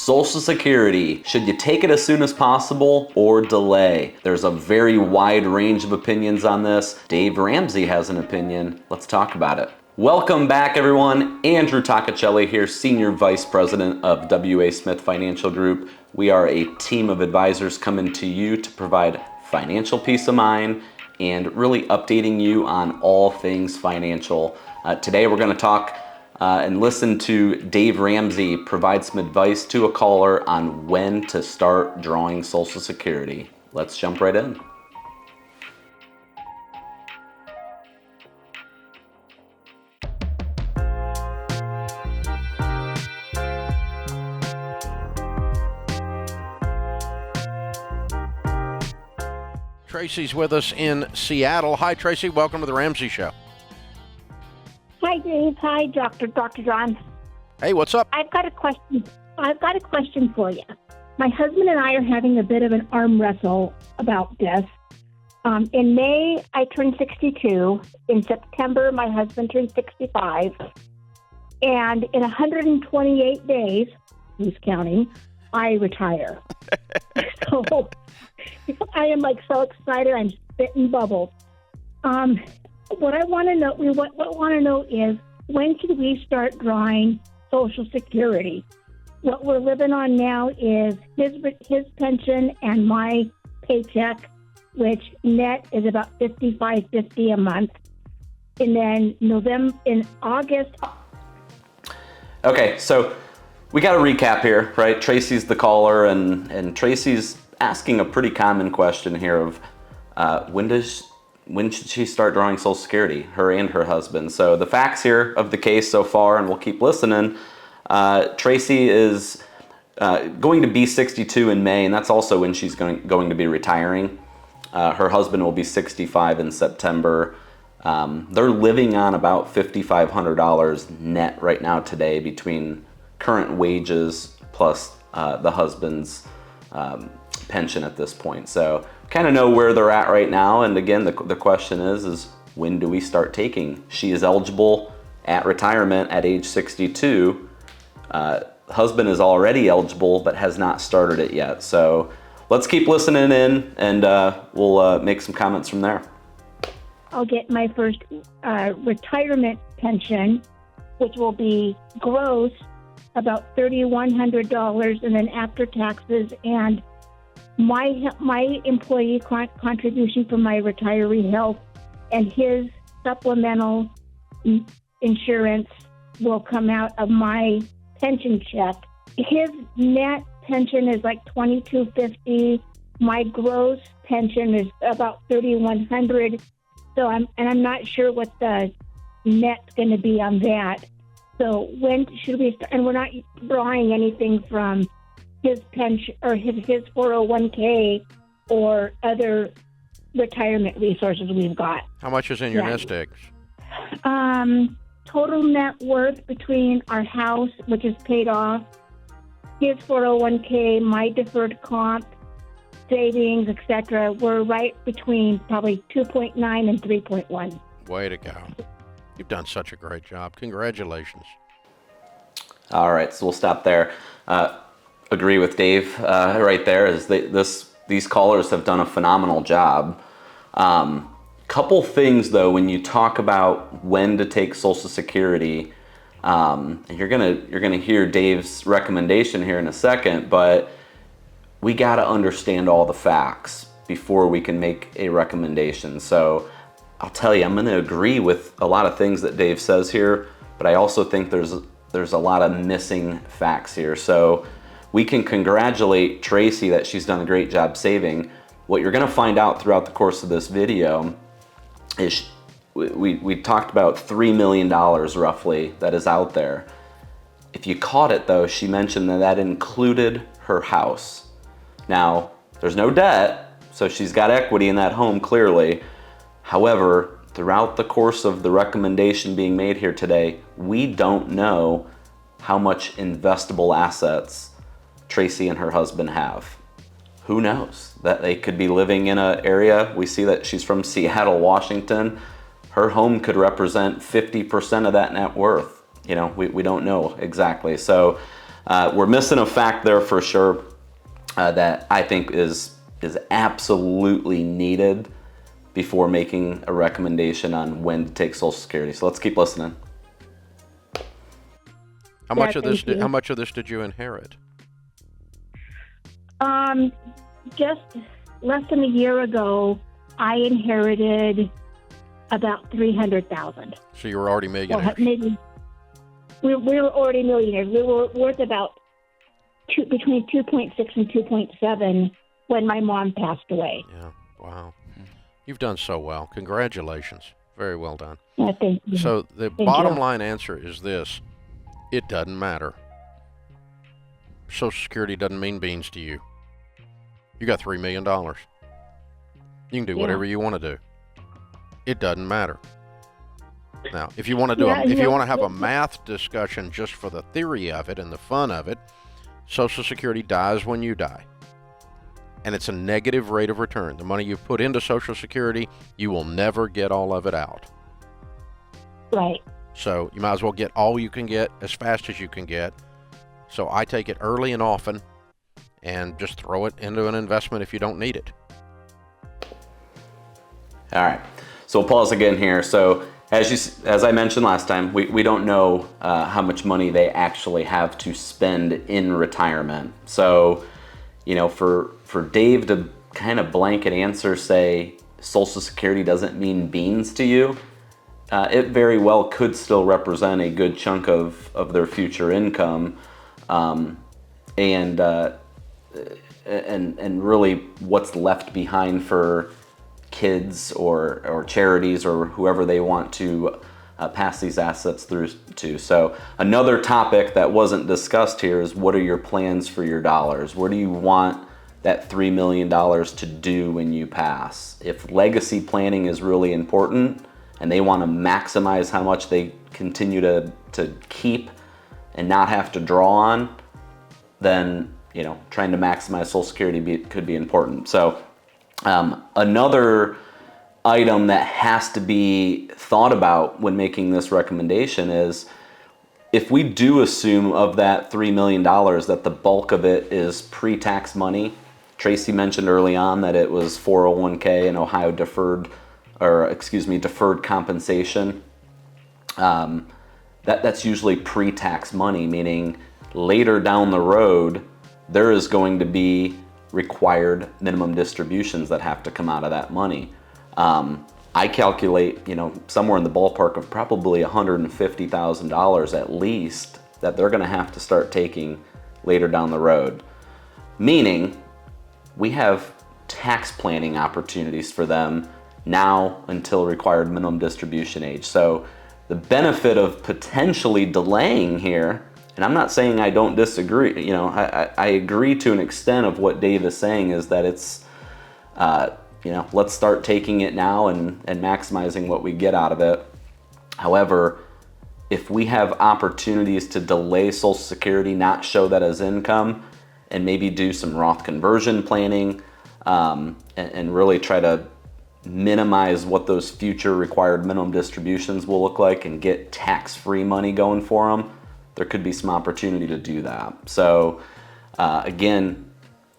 Social Security, should you take it as soon as possible or delay? There's a very wide range of opinions on this. Dave Ramsey has an opinion. Let's talk about it. Welcome back, everyone. Andrew Toccacelli here, Senior Vice President of W.A. Smith Financial Group. We are a team of advisors coming to you to provide financial peace of mind and really updating you on all things financial. Today we're going to talk and listen to Dave Ramsey provide some advice to a caller on when to start drawing Social Security. Let's jump right in. Tracy's with us in Seattle. Hi, Tracy. Welcome to the Ramsey Show. Hi, Dave. Hi, Dr. John. Hey, what's up? I've got a question for you. My husband and I are having a bit of an arm wrestle about this. In May, I turned 62. In September, my husband turned 65. And in 128 days, who's counting, I retire. So I am so excited. I'm spitting bubbles. What I want to know is, when should we start drawing Social Security? What we're living on now is his pension and my paycheck, which net is about $55.50 a month. And then in August. Okay, so we got to recap here, right? Tracy's the caller, and Tracy's asking a pretty common question here of when should she start drawing Social Security, her and her husband? So the facts here of the case so far, and we'll keep listening. Tracy is going to be 62 in May, and that's also when she's going to be retiring. Her husband will be 65 in September. They're living on about $5,500 net right now today between current wages plus the husband's pension at this point. So kind of know where they're at right now. And again, the question is when do we start taking? She is eligible at retirement at age 62. Husband is already eligible but has not started it yet. So let's keep listening in, and we'll make some comments from there. I'll get my first retirement pension, which will be gross about $3,100, and then after taxes and my employee contribution for my retiree health and his supplemental insurance will come out of my pension check. His net pension is $2,250. My gross pension is about $3,100. So I'm not sure what the net's going to be on that. So when should we start? And we're not drawing anything from his pension or his 401k or other retirement resources we've got. How much is in your nest eggs? Total net worth between our house, which is paid off, his 401k, my deferred comp, savings, etc., we're right between probably 2.9 and 3.1. Way to go. You've done such a great job. Congratulations. All right, so we'll stop there. Agree with Dave right there. These callers have done a phenomenal job. Couple things though, when you talk about when to take Social Security, and you're gonna hear Dave's recommendation here in a second, but we got to understand all the facts before we can make a recommendation. So I'll tell you, I'm going to agree with a lot of things that Dave says here, but I also think there's a lot of missing facts here. So we can congratulate Tracy that she's done a great job saving. What you're going to find out throughout the course of this video is we talked about $3 million roughly that is out there. If you caught it though, she mentioned that included her house. Now, there's no debt, so she's got equity in that home clearly. However, throughout the course of the recommendation being made here today, we don't know how much investable assets Tracy and her husband have. Who knows? That they could be living in an area, we see that she's from Seattle, Washington. Her home could represent 50% of that net worth. We don't know exactly. So We're missing a fact there for sure that I think is absolutely needed before making a recommendation on when to take Social Security. So let's keep listening. How much of this did you inherit? Just less than a year ago, I inherited about $300,000. So you were already millionaires. Well, maybe we were already millionaires. We were worth about between 2.6 and 2.7 when my mom passed away. Yeah. Wow. You've done so well. Congratulations. Very well done. Thank you. So the bottom line answer is this. It doesn't matter. Social Security doesn't mean beans to you. You got $3 million. You can do whatever you want to do. It doesn't matter. Now, if you want to do if you want to have a math discussion just for the theory of it and the fun of it, Social Security dies when you die. And it's a negative rate of return. The money you put into Social Security, you will never get all of it out. Right. So you might as well get all you can get as fast as you can get. So I take it early and often and just throw it into an investment if you don't need it. All right. So we'll pause again here. So as I mentioned last time, we don't know how much money they actually have to spend in retirement. So, for Dave to kind of blanket answer, say Social Security doesn't mean beans to you, it very well could still represent a good chunk of their future income, and really what's left behind for kids or charities or whoever they want to pass these assets through to. So another topic that wasn't discussed here is, what are your plans for your dollars? What do you want that $3 million to do when you pass? If legacy planning is really important and they want to maximize how much they continue to keep and not have to draw on, then trying to maximize Social Security could be important. So another item that has to be thought about when making this recommendation is, if we do assume of that $3 million that the bulk of it is pre-tax money. Tracy mentioned early on that it was 401k and Ohio deferred compensation. That's usually pre-tax money, meaning later down the road, there is going to be required minimum distributions that have to come out of that money. I calculate, somewhere in the ballpark of probably $150,000 at least that they're going to have to start taking later down the road. Meaning, we have tax planning opportunities for them now until required minimum distribution age. So the benefit of potentially delaying here, and I'm not saying I don't disagree, I agree to an extent of what Dave is saying, is that it's, let's start taking it now and maximizing what we get out of it. However, if we have opportunities to delay Social Security, not show that as income, and maybe do some Roth conversion planning, and really try to minimize what those future required minimum distributions will look like and get tax-free money going for them, there could be some opportunity to do that. So again,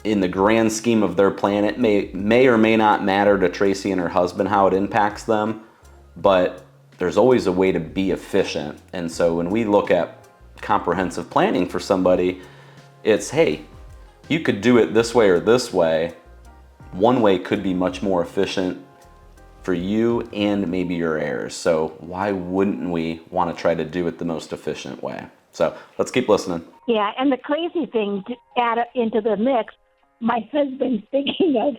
in the grand scheme of their plan, it may or may not matter to Tracy and her husband how it impacts them, but there's always a way to be efficient. And so when we look at comprehensive planning for somebody, it's, hey, you could do it this way or this way. One way could be much more efficient for you and maybe your heirs. So why wouldn't we want to try to do it the most efficient way? So let's keep listening. Yeah, and the crazy thing to add into the mix, my husband's thinking of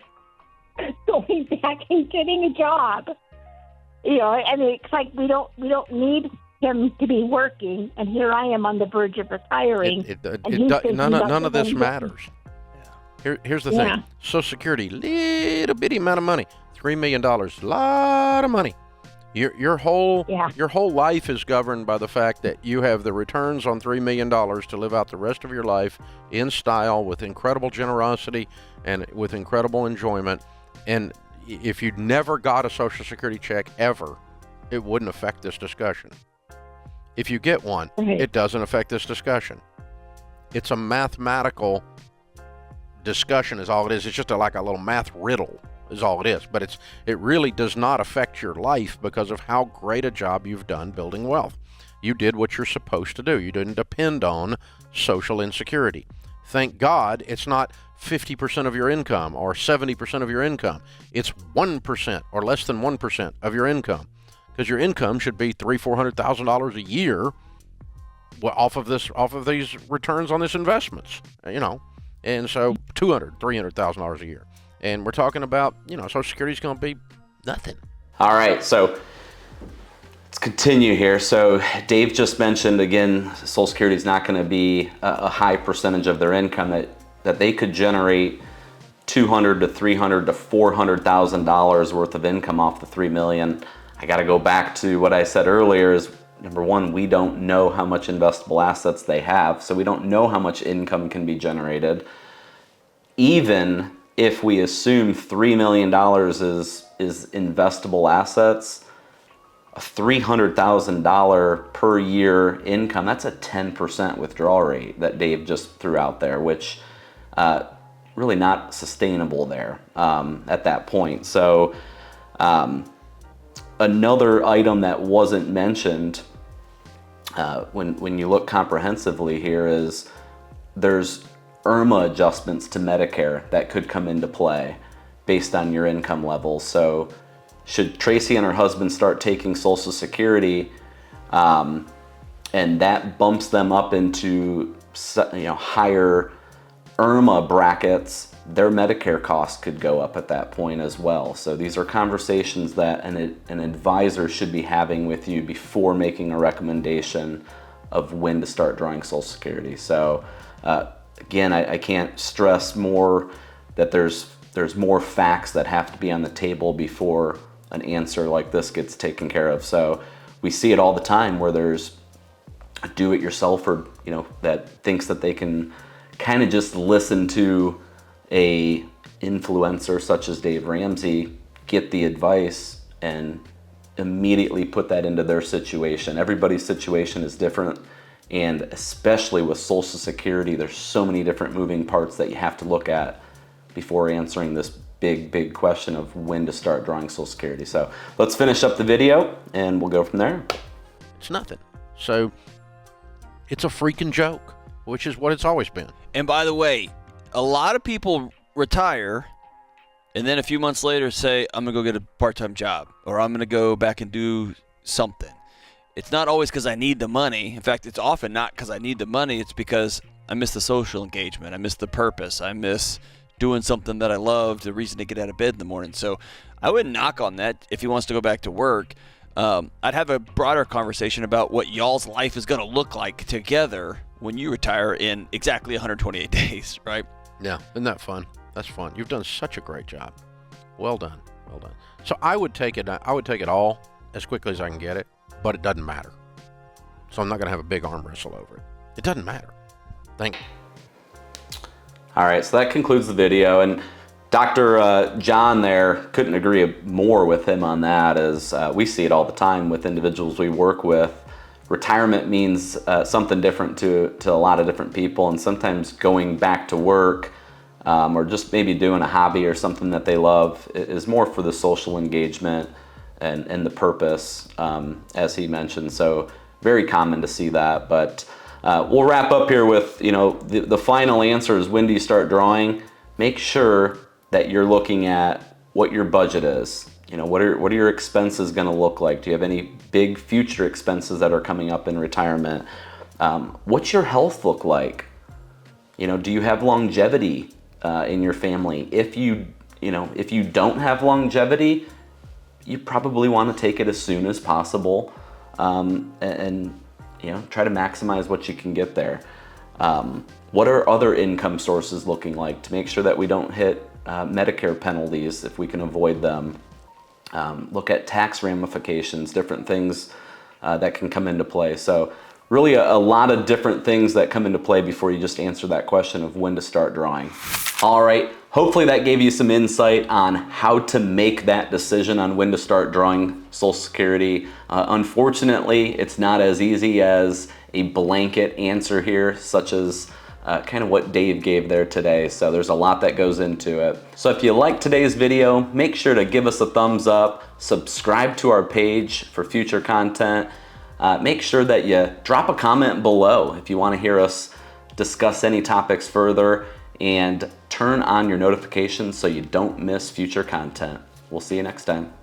going back and getting a job. It's like we don't need him to be working, and here I am on the verge of retiring. None of this matters. Here's the thing. Social Security, little bitty amount of money. $3 million, a lot of money. Your whole life is governed by the fact that you have the returns on $3 million to live out the rest of your life in style, with incredible generosity and with incredible enjoyment. And if you never got a Social Security check ever, it wouldn't affect this discussion. If you get one, it doesn't affect this discussion. It's a mathematical discussion is all it is. It's just like a little math riddle is all it is. But it really does not affect your life because of how great a job you've done building wealth. You did what you're supposed to do. You didn't depend on social insecurity. Thank God it's not 50% of your income or 70% of your income. It's 1% or less than 1% of your income, because your income should be $300,000-$400,000 a year off of these returns on this investments, and so $300,000 a year, and we're talking about Social Security is going to be nothing. All right, so let's continue here. So Dave just mentioned again, Social Security is not going to be a high percentage of their income. That they could generate $200,000 to $300,000 to $400,000 worth of income off the $3 million. I got to go back to what I said earlier. Is number one, we don't know how much investable assets they have, so we don't know how much income can be generated. Even if we assume $3 million is investable assets, a $300,000 per year income, that's a 10% withdrawal rate that Dave just threw out there, which really not sustainable there at that point. So another item that wasn't mentioned when you look comprehensively here is there's IRMA adjustments to Medicare that could come into play based on your income levels. So should Tracy and her husband start taking Social Security and that bumps them up into higher IRMA brackets, their Medicare costs could go up at that point as well. So these are conversations that an advisor should be having with you before making a recommendation of when to start drawing Social Security. So again, I can't stress more that there's more facts that have to be on the table before an answer like this gets taken care of. So we see it all the time where there's a do-it-yourselfer, that thinks that they can kind of just listen to a influencer such as Dave Ramsey, get the advice, and immediately put that into their situation. Everybody's situation is different, and especially with Social Security, there's so many different moving parts that you have to look at before answering this big question of when to start drawing Social Security. So let's finish up the video and we'll go from there. It's nothing. So it's a freaking joke, which is what it's always been. And by the way, a lot of people retire and then a few months later say, I'm going to go get a part-time job, or I'm going to go back and do something. It's not always because I need the money. In fact, it's often not because I need the money. It's because I miss the social engagement. I miss the purpose. I miss doing something that I love, the reason to get out of bed in the morning. So I wouldn't knock on that if he wants to go back to work. I'd have a broader conversation about what y'all's life is going to look like together when you retire in exactly 128 days, right? Yeah, isn't that fun? That's fun. You've done such a great job. Well done. Well done. So I would take it all as quickly as I can get it, but it doesn't matter. So I'm not going to have a big arm wrestle over it. It doesn't matter. Thank you. All right, so that concludes the video, and Dr. John there, couldn't agree more with him on that, as we see it all the time with individuals we work with. Retirement means something different to a lot of different people, and sometimes going back to work or just maybe doing a hobby or something that they love is more for the social engagement and the purpose, as he mentioned. So very common to see that, but we'll wrap up here with, the final answer is, when do you start drawing? Make sure that you're looking at what your budget is. What are your expenses going to look like? Do you have any big future expenses that are coming up in retirement? What's your health look like? Do you have longevity in your family? If you don't have longevity, you probably want to take it as soon as possible, and try to maximize what you can get there. What are other income sources looking like to make sure that we don't hit Medicare penalties if we can avoid them? Look at tax ramifications, different things that can come into play. So really a lot of different things that come into play before you just answer that question of when to start drawing. All right, hopefully that gave you some insight on how to make that decision on when to start drawing Social Security. Unfortunately, it's not as easy as a blanket answer here, such as kind of what Dave gave there today. So there's a lot that goes into it. So if you like today's video, make sure to give us a thumbs up, subscribe to our page for future content. Make sure that you drop a comment below if you want to hear us discuss any topics further, and turn on your notifications so you don't miss future content. We'll see you next time.